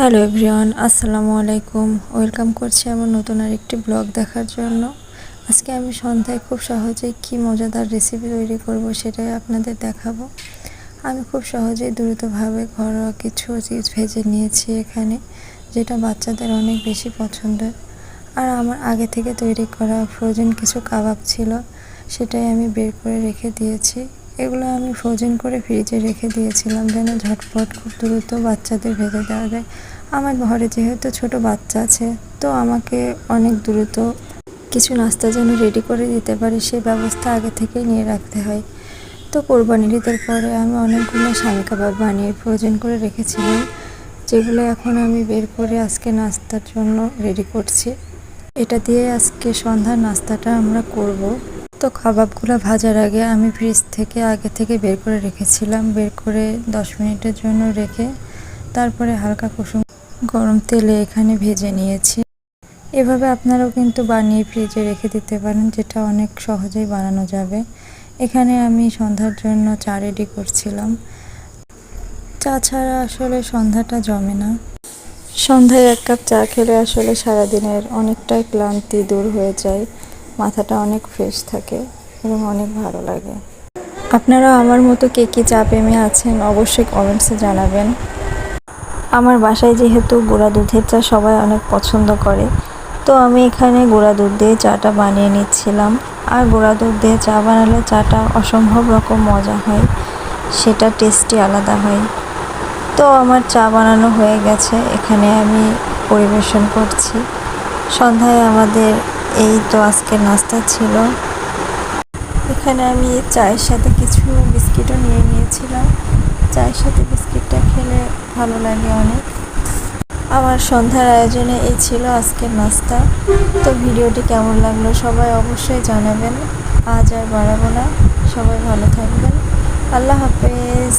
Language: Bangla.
হ্যালো এভরিওয়ান, আসসালামু আলাইকুম। ওয়েলকাম করছি আমার নতুন আরেকটি ব্লগ দেখার জন্য। আজকে আমি সন্ধ্যায় খুব সহজেই কি মজাদার রেসিপি তৈরি করব সেটাই আপনাদের দেখাবো। আমি খুব সহজেই দ্রুতভাবে ঘরোয়া কিছু চিজ ভেজে নিয়েছি এখানে, যেটা বাচ্চাদের অনেক বেশি পছন্দের। আর আমার আগে থেকে তৈরি করা ফ্রোজেন কিছু কাবাব ছিল, সেটাই আমি বের করে রেখে দিয়েছি। এগুলো আমি ফ্রোজেন করে ফ্রিজে রেখে দিয়েছিলাম যেন ঝটপট খুব দ্রুত বাচ্চাদের ভেজে দেওয়া যায়। আমার ঘরে যেহেতু ছোট বাচ্চা আছে, তো আমাকে অনেক দ্রুত কিছু নাস্তা যেন রেডি করে দিতে পারি সেই ব্যবস্থা আগে থেকেই নিয়ে রাখতে হয়। তো কোরবানির ঈদের পরে আমি অনেকগুলো স্বামী কাবাব বানিয়ে ফ্রোজেন করে রেখেছিলাম, যেগুলো এখন আমি বের করে আজকে নাস্তার জন্য রেডি করছি। এটা দিয়ে আজকে সন্ধ্যার নাস্তাটা আমরা করব। তো কাবাবগুলো ভাজার আগে আমি ফ্রিজ থেকে আগে থেকে বের করে রেখেছিলাম। বের করে 10 মিনিটের জন্য রেখে তারপরে হালকা কুসুম গরম তেলে এখানে ভেজে নিয়েছি। এভাবে আপনারাও কিন্তু বানিয়ে ফ্রিজে রেখে দিতে পারেন, যেটা অনেক সহজেই বানানো যাবে। এখানে আমি সন্ধ্যার জন্য চা রেডি করছিলাম। চা ছাড়া আসলে সন্ধ্যাটা জমে না। সন্ধ্যায় 1 কাপ চা খেলে আসলে সারাদিনের অনেকটাই ক্লান্তি দূর হয়ে যায়, মাথাটা অনেক ফ্রেশ থাকে এবং অনেক ভালো লাগে। আপনারা আমার মতো কে কী চা প্রেমী আছেন অবশ্যই কমেন্টসে জানাবেন। আমার বাসায় যেহেতু গুঁড়া দুধের চা সবাই অনেক পছন্দ করে, তো আমি এখানে গুঁড়া দুধ দিয়ে চাটা বানিয়ে নিচ্ছিলাম। আর গুঁড়া দুধ দিয়ে চা বানালে চাটা অসম্ভব রকম মজা হয়, সেটা টেস্টই আলাদা হয়। তো আমার চা বানানো হয়ে গেছে, এখানে আমি পরিবেশন করছি। সন্ধ্যায় আমাদের এই তো আজকের নাস্তা ছিল। এখানে আমি চায়ের সাথে কিছু বিস্কিটও নিয়ে নিয়েছিলাম। চায়ের সাথে বিস্কিটটা খেলে ভালো লাগে অনেক। আমার সন্ধ্যার আয়োজনে এই ছিল আজকের নাস্তা। তো ভিডিওটি কেমন লাগলো সবাই অবশ্যই জানাবেন। আজ আর বাড়াবো না, সবাই ভালো থাকবেন। আল্লাহ হাফেজ।